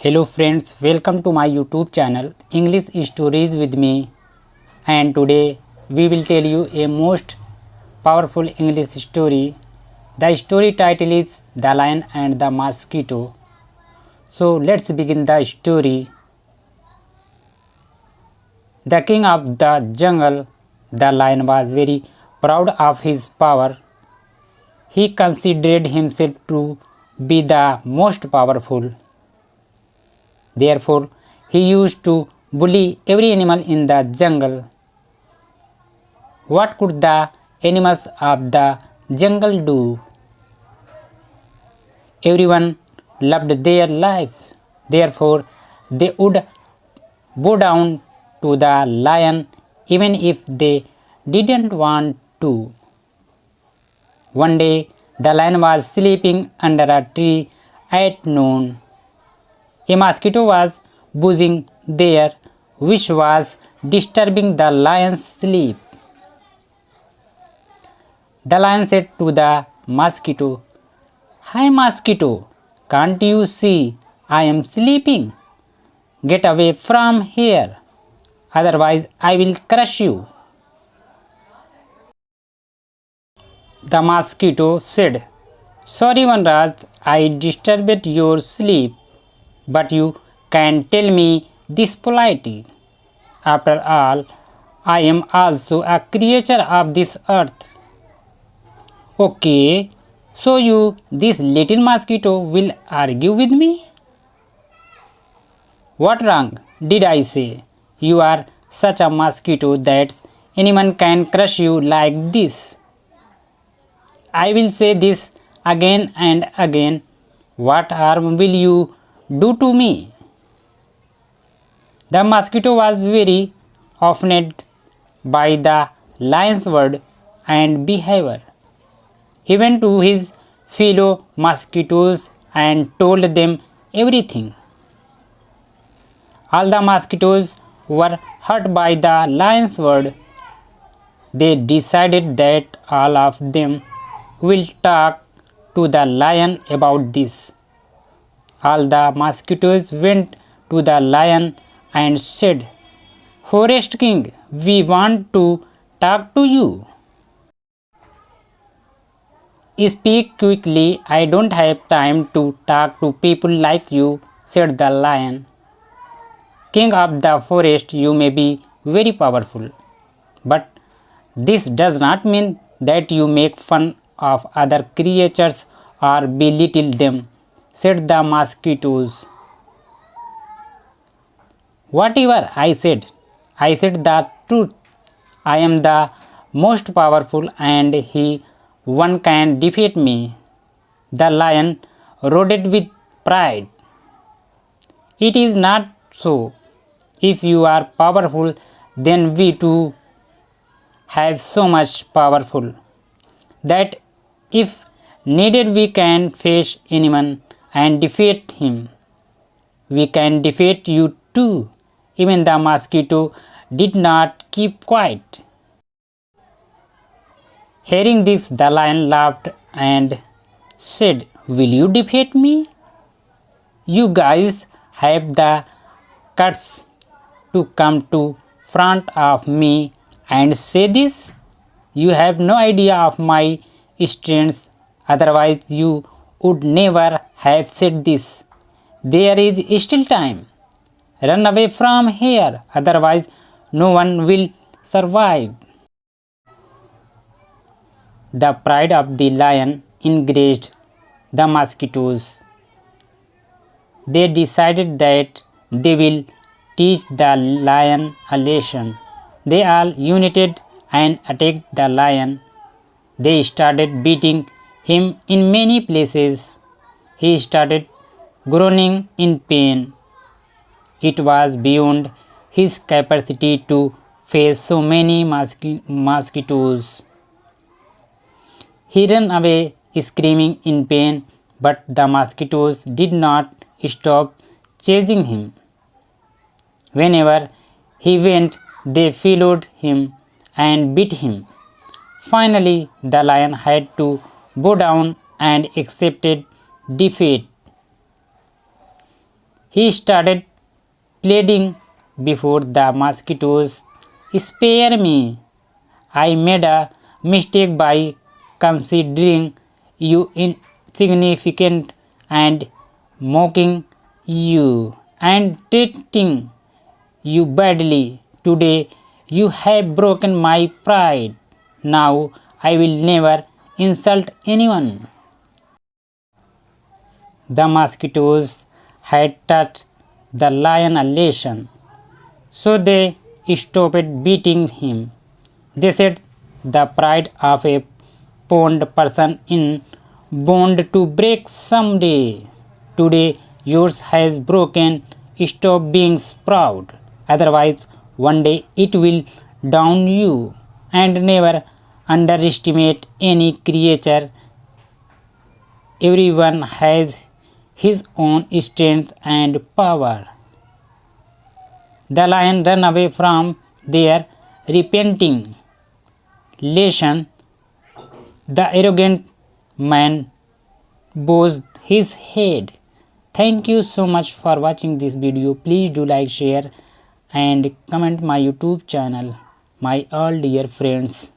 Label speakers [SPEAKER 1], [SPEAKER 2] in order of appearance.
[SPEAKER 1] Hello friends, welcome to my YouTube channel English Stories with me, and today we will tell you a most powerful English story. The story title is The Lion and the Mosquito. So let's begin the story. The king of the jungle, the lion, was very proud of his power. He considered himself to be the most powerful. Therefore, he used to bully every animal in the jungle. What could the animals of the jungle do? Everyone loved their lives. Therefore, they would bow down to the lion even if they didn't want to. One day, the lion was sleeping under a tree at noon. A mosquito was buzzing there, which was disturbing the lion's sleep. The lion said to the mosquito, "Hi mosquito, can't you see I am sleeping? Get away from here, otherwise I will crush you." The mosquito said, "Sorry Vanraj, I disturbed your sleep, but you can tell me this politely. After all, I am also a creature of this earth." "Okay, so you, this little mosquito, will argue with me? What wrong did I say? You are such a mosquito that anyone can crush you like this." "I will say this again and again. What harm will you do to me?" The mosquito was very offended by the lion's word and behavior. He went to his fellow mosquitoes and told them everything. All the mosquitoes were hurt by the lion's word. They decided that all of them will talk to the lion about this. All the mosquitoes went to the lion and said, "Forest King, we want to talk to you." "Speak quickly, I don't have time to talk to people like you," said the lion. "King of the forest, you may be very powerful, but this does not mean that you make fun of other creatures or belittle them," said the mosquitoes. "Whatever I said the truth. I am the most powerful and one can defeat me." The lion roared with pride. "It is not so. If you are powerful, then we too have so much powerful that if needed we can face anyone and defeat him. We can defeat you too." Even the mosquito did not keep quiet. Hearing this, the lion laughed and said, "Will you defeat me? You guys have the guts to come to front of me and say this? You have no idea of my strength, otherwise you would never have said this. There is still time. Run away from here, otherwise no one will survive." The pride of the lion enraged the mosquitoes. They decided that they will teach the lion a lesson. They all united and attacked the lion. They started beating him in many places. He started groaning in pain. It was beyond his capacity to face so many mosquitoes. He ran away screaming in pain, but the mosquitoes did not stop chasing him. Whenever he went, they followed him and beat him. Finally, the lion had to bow down and accepted defeat. He started pleading before the mosquitoes, "Spare me. I made a mistake by considering you insignificant and mocking you and treating you badly. Today you have broken my pride. Now I will never insult anyone." The mosquitoes had taught the lion a lesson, so they stopped beating him. They said the pride of a pond person in bound to break someday. Today yours has broken. Stop being proud. Otherwise, one day it will down you. And never underestimate any creature. Everyone has his own strength and power. The lion ran away from their repenting lesson. The arrogant man bowed his head. Thank you so much for watching this video. Please do like, share and comment my YouTube channel. My all dear friends.